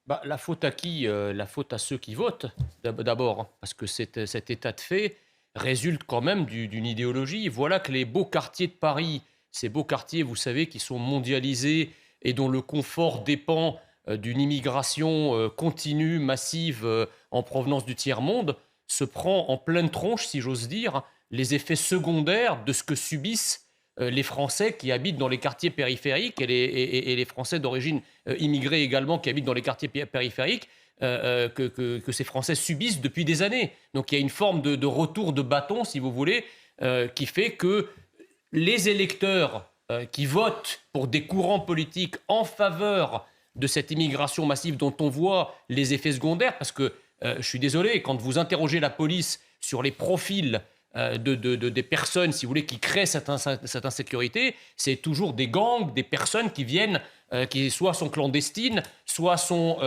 La faute à qui? La faute à ceux qui votent, d'abord, hein, parce que cet état de fait résulte quand même d'une idéologie. Voilà que les beaux quartiers de Paris, ces beaux quartiers, vous savez, qui sont mondialisés et dont le confort dépend, d'une immigration, continue, massive, en provenance du tiers-monde, se prend en pleine tronche, si j'ose dire, les effets secondaires de ce que subissent, les Français qui habitent dans les quartiers périphériques et les Français d'origine immigrés également qui habitent dans les quartiers périphériques, que ces Français subissent depuis des années. Donc il y a une forme de retour de bâton, si vous voulez, qui fait que les électeurs qui votent pour des courants politiques en faveur de cette immigration massive dont on voit les effets secondaires, parce que je suis désolé, quand vous interrogez la police sur les profils des personnes, si vous voulez, qui créent cette insécurité, c'est toujours des gangs, des personnes qui viennent, qui soit sont clandestines, soit sont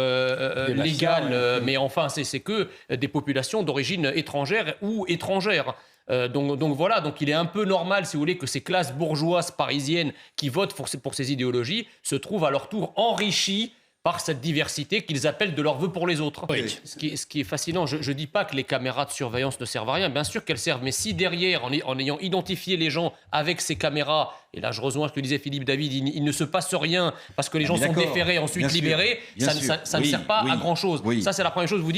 légales, mais enfin, c'est que des populations d'origine étrangère ou étrangère. Donc voilà, donc il est un peu normal, si vous voulez, que ces classes bourgeoises parisiennes qui votent pour ces idéologies se trouvent à leur tour enrichies par cette diversité qu'ils appellent de leur vœu pour les autres. Oui. Ce qui est fascinant, je ne dis pas que les caméras de surveillance ne servent à rien, bien sûr qu'elles servent, mais si derrière, en ayant identifié les gens avec ces caméras, et là je rejoins ce que disait Philippe David, il ne se passe rien parce que les gens sont déférés, ensuite libérés, ça ne sert pas à grand-chose. Oui. Ça c'est la première chose. Vous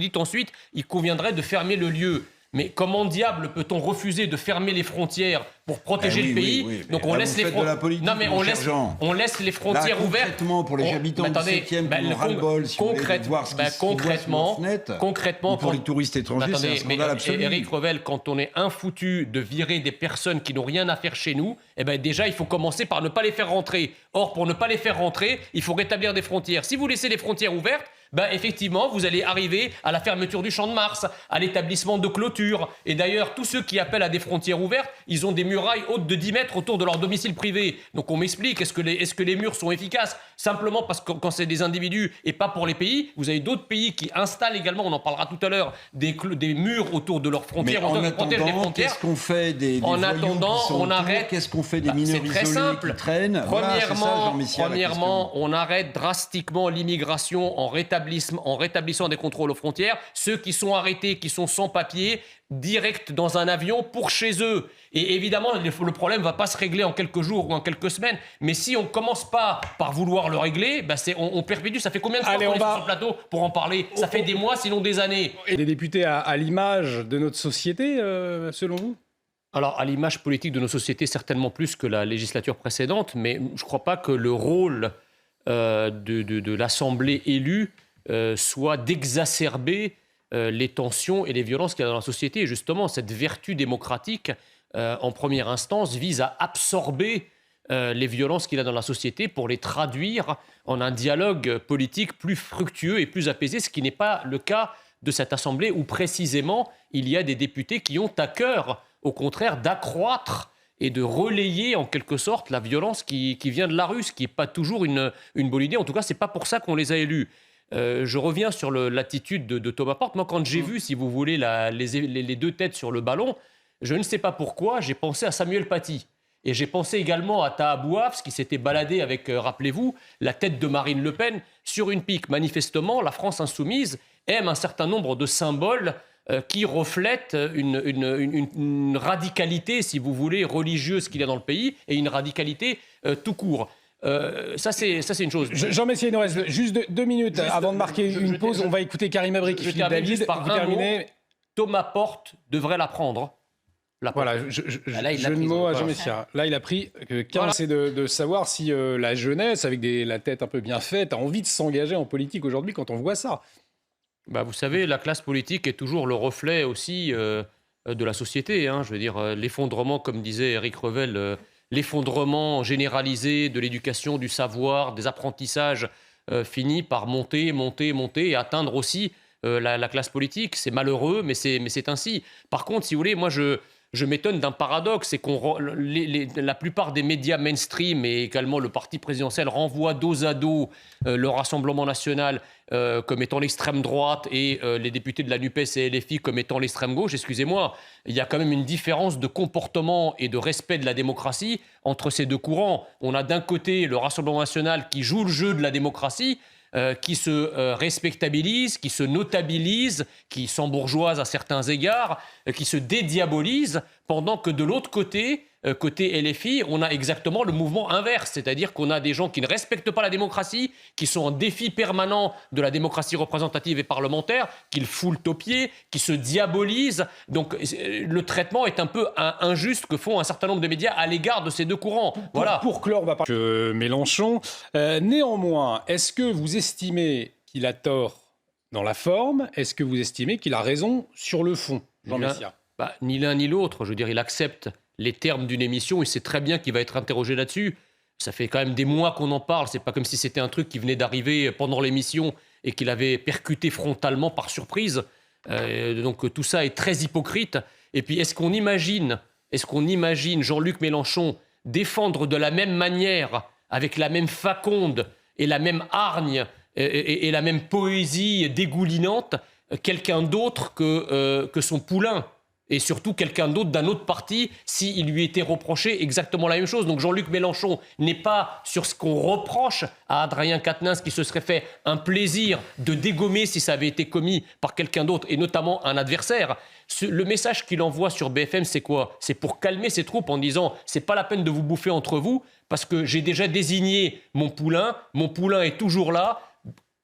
dites ensuite, il conviendrait de fermer le lieu. Mais comment diable peut-on refuser de fermer les frontières pour protéger le pays? Donc on laisse les frontières. Non mais on laisse les frontières ouvertes. Concrètement, pour les habitants du 7e qui ont ras-le-bol, si vous voulez, de voir ce qui se voit sur leur fenêtre, ou pour les touristes étrangers, c'est un scandale absolu. Éric Revel, quand on est infoutu de virer des personnes qui n'ont rien à faire chez nous, déjà il faut commencer par ne pas les faire rentrer. Or, pour ne pas les faire rentrer, il faut rétablir des frontières. Si vous laissez les frontières ouvertes, effectivement, vous allez arriver à la fermeture du Champ de Mars, à l'établissement de clôtures. Et d'ailleurs, tous ceux qui appellent à des frontières ouvertes, ils ont des murailles hautes de 10 mètres autour de leur domicile privé. Donc on m'explique, est-ce que les murs sont efficaces? Simplement parce que quand c'est des individus et pas pour les pays, vous avez d'autres pays qui installent également, on en parlera tout à l'heure, des murs autour de leurs frontières. Mais en attendant, qu'est-ce qu'on fait des voyous qui sont autour? Qu'est-ce qu'on fait des mineurs isolés qui traînent? Premièrement, on arrête drastiquement l'immigration en rétablissant des contrôles aux frontières. Ceux qui sont arrêtés, qui sont sans papier, direct dans un avion pour chez eux. Et évidemment, le problème ne va pas se régler en quelques jours ou en quelques semaines. Mais si on ne commence pas par vouloir le régler, on perpétue. Ça fait combien de fois qu'on est sur ce plateau pour en parler? Ça fait des mois, sinon des années. Et les députés à l'image de notre société, selon vous? Alors, à l'image politique de nos sociétés, certainement plus que la législature précédente. Mais je ne crois pas que le rôle de l'Assemblée élue soit d'exacerber les tensions et les violences qu'il y a dans la société. Et justement, cette vertu démocratique, en première instance, vise à absorber les violences qu'il y a dans la société pour les traduire en un dialogue politique plus fructueux et plus apaisé, ce qui n'est pas le cas de cette Assemblée où, précisément, il y a des députés qui ont à cœur, au contraire, d'accroître et de relayer en quelque sorte la violence qui vient de la rue, ce qui n'est pas toujours une bonne idée. En tout cas, ce n'est pas pour ça qu'on les a élus. Je reviens sur l'attitude de Thomas Porte. Moi, quand j'ai vu, si vous voulez, les deux têtes sur le ballon, je ne sais pas pourquoi, j'ai pensé à Samuel Paty. Et j'ai pensé également à Taha Bouafs, qui s'était baladé avec, rappelez-vous, la tête de Marine Le Pen sur une pique. Manifestement, la France insoumise aime un certain nombre de symboles qui reflètent une radicalité, si vous voulez, religieuse qu'il y a dans le pays, et une radicalité tout court. Ça, c'est une chose. Jean Messier, il nous reste juste deux minutes avant de marquer une pause. On va écouter Karim Abrik et Philippe David. Thomas Porte devrait la prendre. Voilà, jeu de mots à Jean Messier. Là, il a pris 15. C'est de savoir si la jeunesse, avec la tête un peu bien faite, a envie de s'engager en politique aujourd'hui quand on voit ça. Vous savez, la classe politique est toujours le reflet aussi de la société. Je veux dire, l'effondrement, comme disait Éric Revel, l'effondrement généralisé de l'éducation, du savoir, des apprentissages finit par monter et atteindre aussi la classe politique. C'est malheureux, mais c'est ainsi. Par contre, si vous voulez, moi je m'étonne d'un paradoxe, c'est la plupart des médias mainstream et également le parti présidentiel renvoient dos à dos le Rassemblement national comme étant l'extrême droite et les députés de la NUPES et LFI comme étant l'extrême gauche. Excusez-moi, il y a quand même une différence de comportement et de respect de la démocratie entre ces deux courants. On a d'un côté le Rassemblement national qui joue le jeu de la démocratie, qui se respectabilisent, qui se notabilisent, qui s'embourgeoisent à certains égards, qui se dédiabolisent, pendant que de l'autre côté LFI, on a exactement le mouvement inverse, c'est-à-dire qu'on a des gens qui ne respectent pas la démocratie, qui sont en défi permanent de la démocratie représentative et parlementaire, qui le foulent aux pieds, qui se diabolisent. Donc le traitement est un peu injuste que font un certain nombre de médias à l'égard de ces deux courants. Voilà. Pour clore, on va parler de Mélenchon. Néanmoins, est-ce que vous estimez qu'il a tort dans la forme ? Est-ce que vous estimez qu'il a raison sur le fond, Jean Messia ? Ni l'un ni l'autre. Je veux dire, il accepte les termes d'une émission, il sait très bien qu'il va être interrogé là-dessus. Ça fait quand même des mois qu'on en parle. C'est pas comme si c'était un truc qui venait d'arriver pendant l'émission et qu'il avait percuté frontalement par surprise. Donc tout ça est très hypocrite. Et puis est-ce qu'on imagine Jean-Luc Mélenchon défendre de la même manière, avec la même faconde et la même hargne et la même poésie dégoulinante, quelqu'un d'autre que son poulain ? Et surtout quelqu'un d'autre d'un autre parti, s'il lui était reproché exactement la même chose. Donc Jean-Luc Mélenchon n'est pas sur ce qu'on reproche à Adrien Quatennens, qui se serait fait un plaisir de dégommer si ça avait été commis par quelqu'un d'autre, et notamment un adversaire. Le message qu'il envoie sur BFM, c'est quoi ? C'est pour calmer ses troupes en disant « c'est pas la peine de vous bouffer entre vous, parce que j'ai déjà désigné mon poulain est toujours là,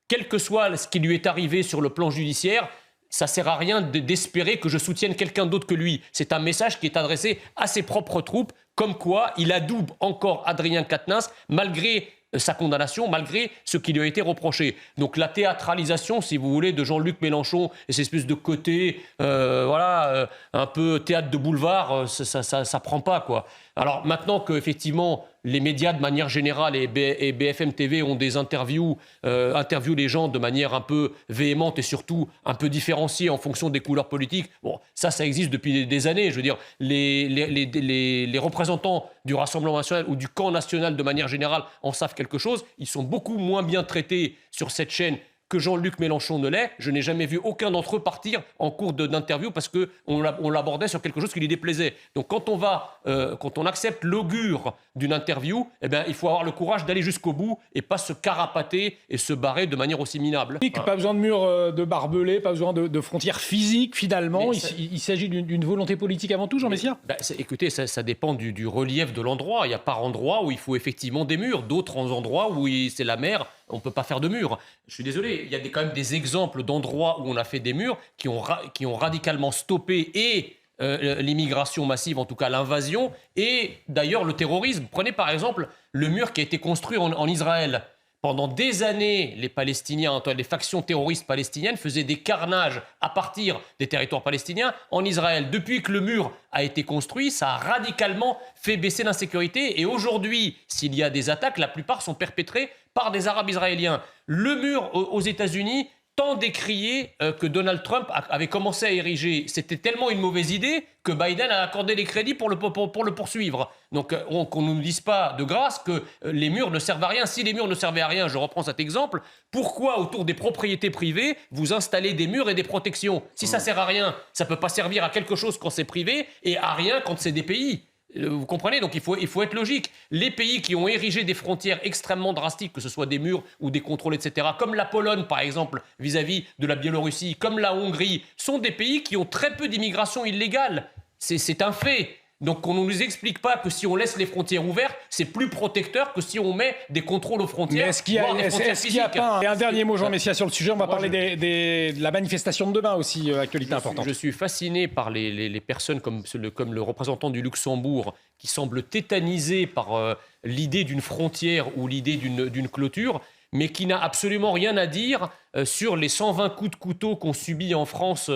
quel que soit ce qui lui est arrivé sur le plan judiciaire ». Ça ne sert à rien d'espérer que je soutienne quelqu'un d'autre que lui. C'est un message qui est adressé à ses propres troupes, comme quoi il adoube encore Adrien Quatennens, malgré sa condamnation, malgré ce qui lui a été reproché. Donc la théâtralisation, si vous voulez, de Jean-Luc Mélenchon et cette espèce de côté, un peu théâtre de boulevard, ça prend pas, quoi. Alors maintenant qu'effectivement les médias de manière générale et BFM TV ont des interviewent les gens de manière un peu véhémente et surtout un peu différenciée en fonction des couleurs politiques, bon, ça existe depuis des années. Je veux dire, les représentants du Rassemblement national ou du camp national de manière générale en savent quelque chose. Ils sont beaucoup moins bien traités sur cette chaîne que Jean-Luc Mélenchon ne l'est. Je n'ai jamais vu aucun d'entre eux partir en cours d'interview parce qu'on l'abordait sur quelque chose qui lui déplaisait. Donc quand on accepte l'augure d'une interview, il faut avoir le courage d'aller jusqu'au bout et pas se carapater et se barrer de manière aussi minable. Voilà. Pas besoin de murs de barbelés, pas besoin de frontières physiques finalement. Il s'agit d'une volonté politique avant tout, Jean Messia ? Écoutez, ça dépend du relief de l'endroit. Il y a par endroit où il faut effectivement des murs, d'autres endroits où c'est la mer. On ne peut pas faire de murs. Je suis désolé, il y a quand même des exemples d'endroits où on a fait des murs qui ont radicalement stoppé l'immigration massive, en tout cas l'invasion, et d'ailleurs le terrorisme. Prenez par exemple le mur qui a été construit en Israël. Pendant des années, les Palestiniens, les factions terroristes palestiniennes faisaient des carnages à partir des territoires palestiniens en Israël. Depuis que le mur a été construit, ça a radicalement fait baisser l'insécurité. Et aujourd'hui, s'il y a des attaques, la plupart sont perpétrées par des Arabes israéliens. Le mur aux États-Unis, tant décrié que Donald Trump avait commencé à ériger, c'était tellement une mauvaise idée que Biden a accordé les crédits pour le poursuivre. Donc qu'on ne nous dise pas de grâce que les murs ne servent à rien. Si les murs ne servaient à rien, je reprends cet exemple, pourquoi autour des propriétés privées vous installez des murs et des protections ? Si ça sert à rien, ça ne peut pas servir à quelque chose quand c'est privé et à rien quand c'est des pays. Vous comprenez ? Donc il faut être logique. Les pays qui ont érigé des frontières extrêmement drastiques, que ce soit des murs ou des contrôles, etc., comme la Pologne par exemple, vis-à-vis de la Biélorussie, comme la Hongrie, sont des pays qui ont très peu d'immigration illégale. C'est un fait. Donc qu'on ne nous explique pas que si on laisse les frontières ouvertes, c'est plus protecteur que si on met des contrôles aux frontières. Mais est-ce qu'il y a pas un dernier mot, Jean Messia, sur le sujet ? On va parler de la manifestation de demain aussi, actualité importante. Je suis fasciné par les personnes comme le représentant du Luxembourg qui semble tétanisé par l'idée d'une frontière ou l'idée d'une clôture, mais qui n'a absolument rien à dire sur les 120 coups de couteau qu'on subit en France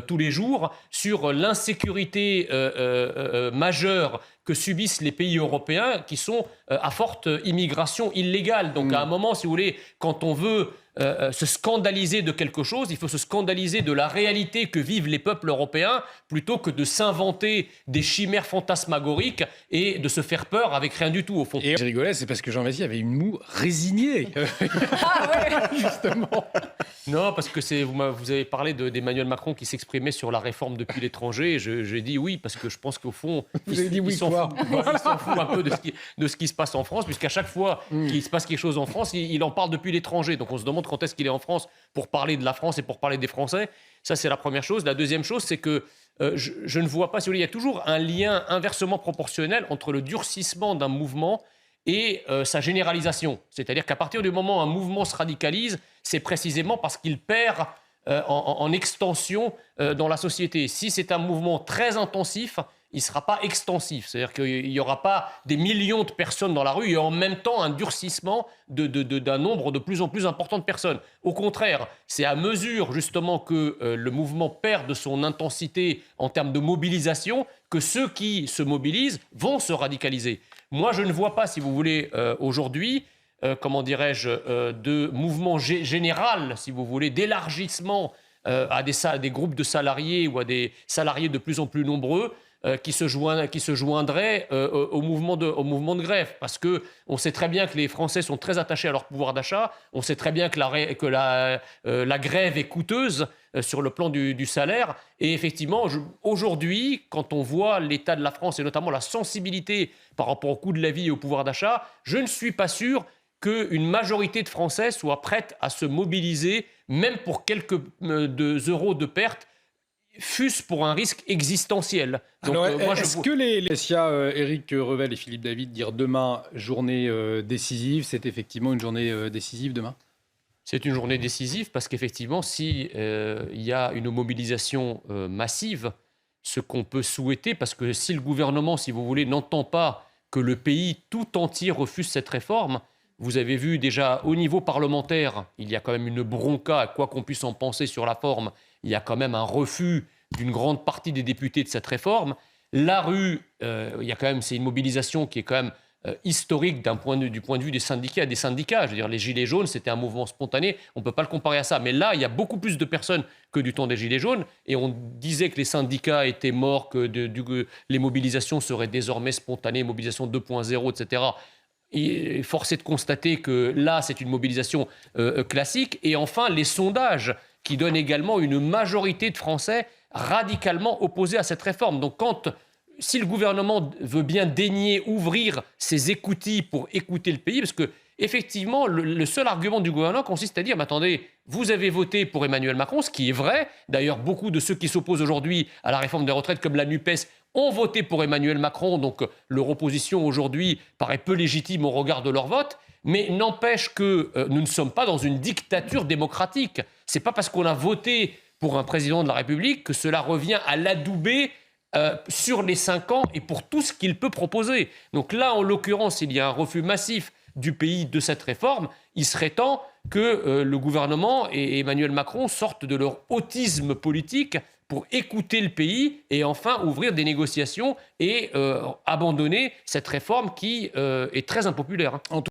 tous les jours, sur l'insécurité majeure que subissent les pays européens qui sont à forte immigration illégale. Donc à un moment, si vous voulez, quand on veut se scandaliser de quelque chose, il faut se scandaliser de la réalité que vivent les peuples européens plutôt que de s'inventer des chimères fantasmagoriques et de se faire peur avec rien du tout au fond. Et je rigolais, c'est parce que Jean Messia avait une moue résignée. Ah ouais. Justement. Non, parce que vous avez parlé d'Emmanuel Macron qui s'exprimait sur la réforme depuis l'étranger. J'ai dit oui, parce que je pense qu'au fond, il s'en fout un peu de ce qui se passe en France, puisqu'à chaque fois qu'il se passe quelque chose en France, il en parle depuis l'étranger. Donc on se demande quand est-ce qu'il est en France pour parler de la France et pour parler des Français. Ça, c'est la première chose. La deuxième chose, c'est que je ne vois pas, si vous voulez, il y a toujours un lien inversement proportionnel entre le durcissement d'un mouvement et sa généralisation. C'est-à-dire qu'à partir du moment où un mouvement se radicalise, c'est précisément parce qu'il perd en extension dans la société. Si c'est un mouvement très intensif, il ne sera pas extensif. C'est-à-dire qu'il n'y aura pas des millions de personnes dans la rue et en même temps un durcissement d'un nombre de plus en plus important de personnes. Au contraire, c'est à mesure justement que le mouvement perd de son intensité en termes de mobilisation que ceux qui se mobilisent vont se radicaliser. Moi, je ne vois pas, si vous voulez, aujourd'hui, de mouvement général, si vous voulez, d'élargissement à des groupes de salariés ou à des salariés de plus en plus nombreux qui se joindraient au mouvement de grève. Parce qu'on sait très bien que les Français sont très attachés à leur pouvoir d'achat. On sait très bien que la grève est coûteuse sur le plan du salaire. Et effectivement, aujourd'hui, quand on voit l'état de la France et notamment la sensibilité par rapport au coût de la vie et au pouvoir d'achat, je ne suis pas sûr qu'une majorité de Français soit prête à se mobiliser, même pour quelques euros de perte, fût-ce pour un risque existentiel. Donc, alors, est-ce que Éric Revel et Philippe David dire demain journée décisive, c'est effectivement une journée décisive demain ? C'est une journée décisive parce qu'effectivement, s'il y a une mobilisation massive, ce qu'on peut souhaiter, parce que si le gouvernement, si vous voulez, n'entend pas que le pays tout entier refuse cette réforme, vous avez vu déjà au niveau parlementaire, il y a quand même une bronca, quoi qu'on puisse en penser sur la forme, il y a quand même un refus d'une grande partie des députés de cette réforme. La rue, c'est une mobilisation qui est quand même historique du point de vue des syndicats. Je veux dire, les Gilets jaunes, c'était un mouvement spontané, on ne peut pas le comparer à ça. Mais là, il y a beaucoup plus de personnes que du temps des Gilets jaunes. Et on disait que les syndicats étaient morts, que les mobilisations seraient désormais spontanées, mobilisation 2.0, etc. Et force est de constater que là, c'est une mobilisation classique. Et enfin, les sondages qui donnent également une majorité de Français radicalement opposés à cette réforme. Donc si le gouvernement veut bien daigner ouvrir ses écoutilles pour écouter le pays, parce que effectivement, le seul argument du gouvernement consiste à dire « Mais attendez, vous avez voté pour Emmanuel Macron », ce qui est vrai. D'ailleurs, beaucoup de ceux qui s'opposent aujourd'hui à la réforme des retraites, comme la NUPES, ont voté pour Emmanuel Macron. Donc leur opposition aujourd'hui paraît peu légitime au regard de leur vote. Mais n'empêche que nous ne sommes pas dans une dictature démocratique. Ce n'est pas parce qu'on a voté pour un président de la République que cela revient à l'adouber sur les 5 ans et pour tout ce qu'il peut proposer. Donc là, en l'occurrence, il y a un refus massif du pays de cette réforme. Il serait temps que le gouvernement et Emmanuel Macron sortent de leur autisme politique pour écouter le pays et enfin ouvrir des négociations et abandonner cette réforme qui est très impopulaire.